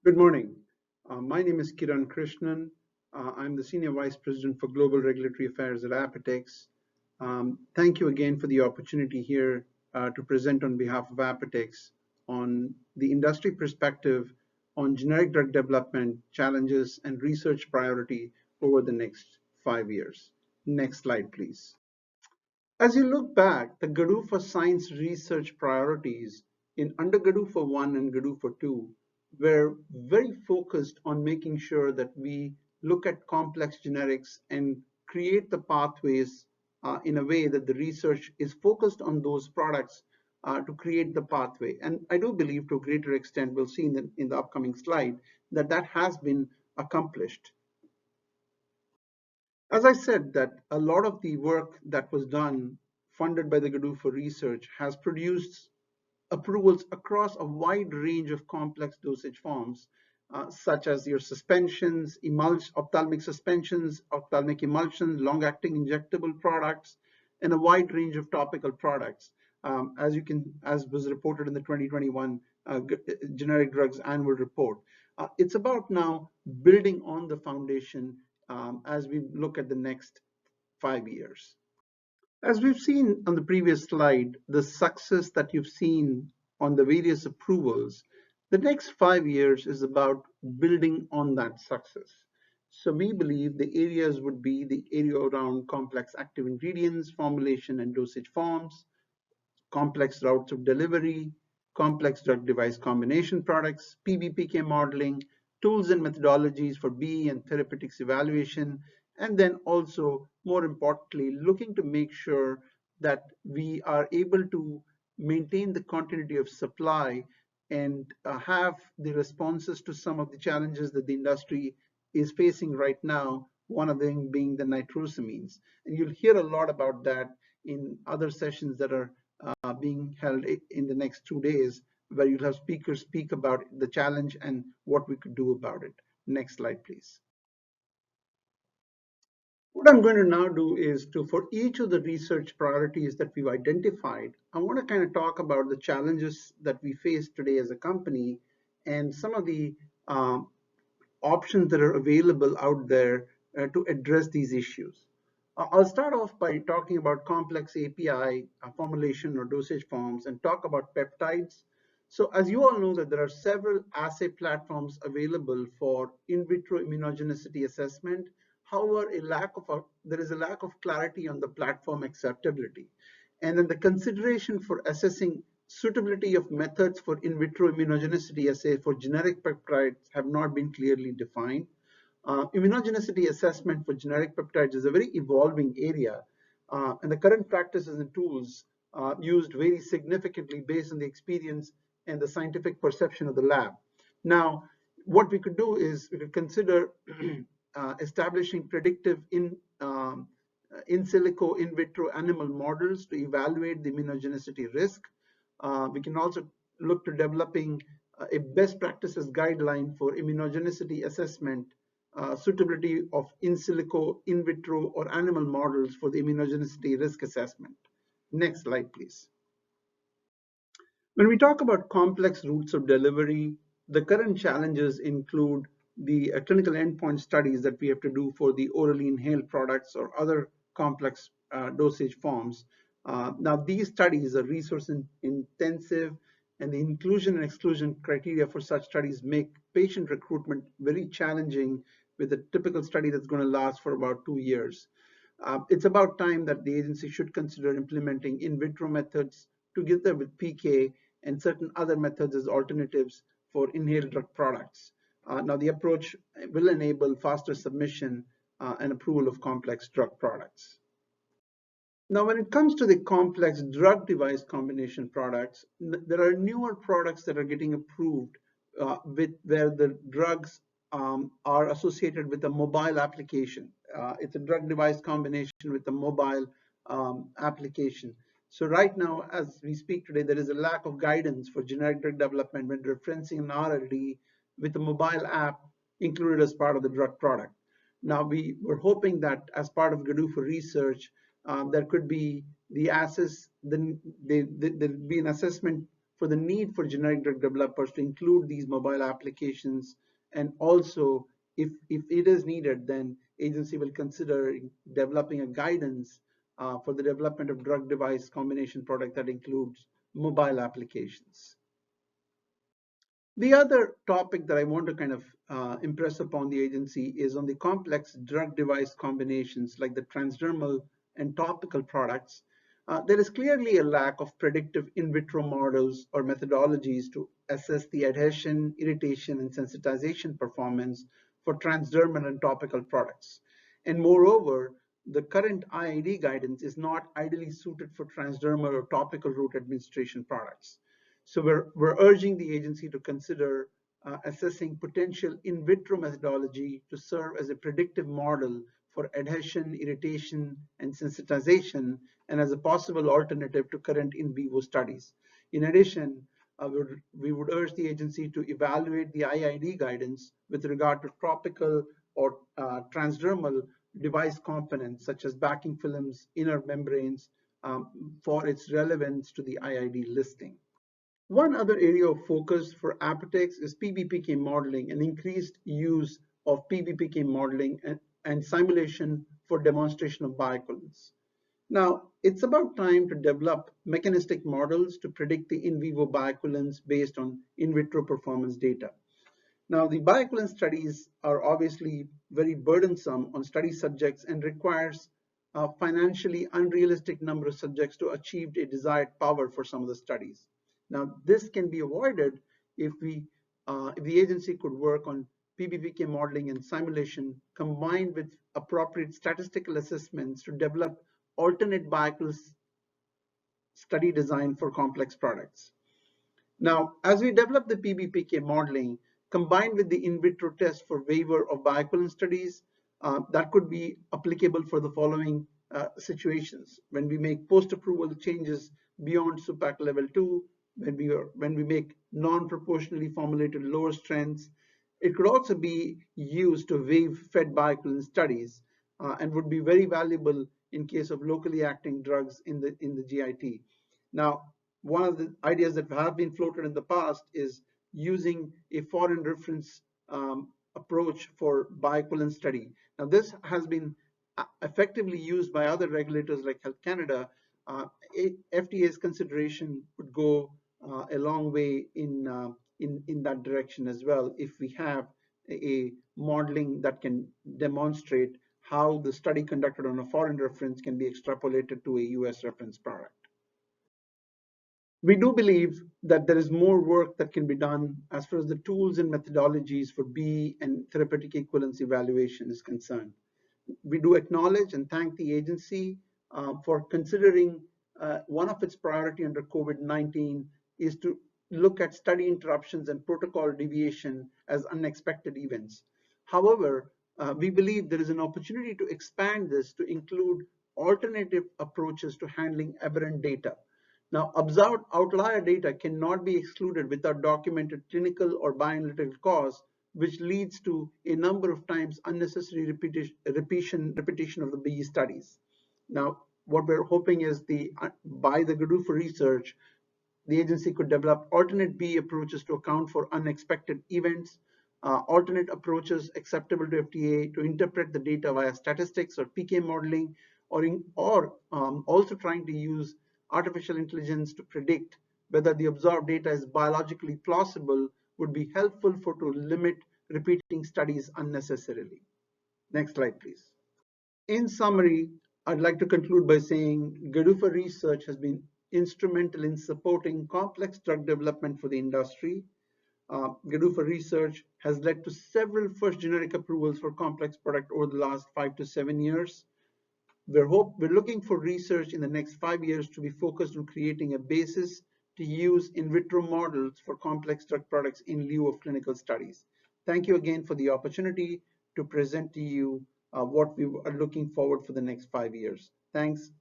Good morning. My name is Kiran Krishnan. I'm the Senior Vice President for Global Regulatory Affairs at Apotex. Thank you again for the opportunity here to present on behalf of Apotex on the industry perspective on generic drug development challenges and research priority over the next 5 years. Next slide, please. As you look back, the GDUFA science research priorities in under GDUFA 1 and GDUFA 2 were very focused on making sure that we look at complex generics and create the pathways in a way that the research is focused on those products to create the pathway. And I do believe to a greater extent, we'll see in the upcoming slide, that that has been accomplished. As I said, that a lot of the work that was done, funded by the GDUFA research, has produced approvals across a wide range of complex dosage forms, such as your suspensions, ophthalmic suspensions, ophthalmic emulsions, long-acting injectable products, and a wide range of topical products, as was reported in the 2021 generic drugs annual report. It's about now building on the foundation as we look at the next 5 years. As we've seen on the previous slide, the success that you've seen on the various approvals, the next 5 years is about building on that success. So we believe the areas would be the area around complex active ingredients, formulation and dosage forms, complex routes of delivery, complex drug device combination products, PBPK modeling, tools and methodologies for BE and therapeutics evaluation, and then also, more importantly, looking to make sure that we are able to maintain the continuity of supply and have the responses to some of the challenges that the industry is facing right now, one of them being the nitrosamines. And you'll hear a lot about that in other sessions that are being held in the next 2 days, where you'll have speakers speak about the challenge and what we could do about it. Next slide, please. What I'm going to now do is for each of the research priorities that we've identified, I want to kind of talk about the challenges that we face today as a company and some of the options that are available out there to address these issues. I'll start off by talking about complex API formulation or dosage forms and talk about peptides. So as you all know that there are several assay platforms available for in vitro immunogenicity assessment. However, there is a lack of clarity on the platform acceptability. And then the consideration for assessing suitability of methods for in vitro immunogenicity assay for generic peptides have not been clearly defined. Immunogenicity assessment for generic peptides is a very evolving area, and the current practices and tools used vary significantly based on the experience and the scientific perception of the lab. Now, what we could do is we could consider establishing predictive in silico in vitro animal models to evaluate the immunogenicity risk. We can also look to developing a best practices guideline for immunogenicity assessment, suitability of in silico, in vitro, or animal models for the immunogenicity risk assessment. Next slide, please. When we talk about complex routes of delivery, the current challenges include the clinical endpoint studies that we have to do for the orally inhaled products or other complex dosage forms. Now, these studies are resource intensive, and the inclusion and exclusion criteria for such studies make patient recruitment very challenging with a typical study that's going to last for about 2 years. It's about time that the agency should consider implementing in vitro methods together with PK and certain other methods as alternatives for inhaled drug products. Now, the approach will enable faster submission and approval of complex drug products. Now, when it comes to the complex drug device combination products, there are newer products that are getting approved where the drugs are associated with a mobile application. It's a drug device combination with a mobile application. So right now, as we speak today, there is a lack of guidance for generic drug development when referencing an RLD with a mobile app included as part of the drug product. Now, we were hoping that as part of GDUFA research, there could be the there'd be an assessment for the need for generic drug developers to include these mobile applications. And also, if it is needed, then agency will consider developing a guidance for the development of drug device combination product that includes mobile applications. The other topic that I want to kind of impress upon the agency is on the complex drug device combinations like the transdermal and topical products. There is clearly a lack of predictive in vitro models or methodologies to assess the adhesion, irritation, and sensitization performance for transdermal and topical products. And moreover, the current IID guidance is not ideally suited for transdermal or topical route administration products. So we're urging the agency to consider assessing potential in vitro methodology to serve as a predictive model for adhesion, irritation, and sensitization, and as a possible alternative to current in vivo studies. In addition, we would urge the agency to evaluate the IID guidance with regard to topical or transdermal device components such as backing films, inner membranes, for its relevance to the IID listing. One other area of focus for Apotex is PBPK modeling and increased use of PBPK modeling and simulation for demonstration of bioequivalence. Now, it's about time to develop mechanistic models to predict the in vivo bioequivalence based on in vitro performance data. Now, the bioequivalence studies are obviously very burdensome on study subjects and requires a financially unrealistic number of subjects to achieve a desired power for some of the studies. Now, this can be avoided if the agency could work on PBPK modeling and simulation combined with appropriate statistical assessments to develop alternate bioequivalence study design for complex products. Now, as we develop the PBPK modeling combined with the in vitro test for waiver of bioequivalence studies, that could be applicable for the following situations. When we make post-approval changes beyond SUPAC level 2, when we make non-proportionally formulated lower strengths. It could also be used to waive fed bioequivalence studies and would be very valuable in case of locally acting drugs in the GIT. Now, one of the ideas that have been floated in the past is using a foreign reference approach for bioequivalence study. Now, this has been effectively used by other regulators like Health Canada. FDA's consideration would go a long way in that direction as well if we have a modeling that can demonstrate how the study conducted on a foreign reference can be extrapolated to a US reference product. We do believe that there is more work that can be done as far as the tools and methodologies for BE and therapeutic equivalence evaluation is concerned. We do acknowledge and thank the agency for considering one of its priority under COVID-19 is to look at study interruptions and protocol deviation as unexpected events. However, we believe there is an opportunity to expand this to include alternative approaches to handling aberrant data. Now, observed outlier data cannot be excluded without documented clinical or bioanalytical cause, which leads to a number of times unnecessary repetition of the BE studies. Now, what we're hoping is by the GDUFA research, the agency could develop alternate BE approaches to account for unexpected events, alternate approaches acceptable to FDA to interpret the data via statistics or PK modeling, or also trying to use artificial intelligence to predict whether the observed data is biologically plausible would be helpful to limit repeating studies unnecessarily. Next slide, please. In summary, I'd like to conclude by saying GDUFA research has been instrumental in supporting complex drug development for the industry. GDUFA research has led to several first generic approvals for complex product over the last 5 to 7 years. We're looking for research in the next 5 years to be focused on creating a basis to use in vitro models for complex drug products in lieu of clinical studies. Thank you again for the opportunity to present to you what we are looking forward for the next 5 years. Thanks.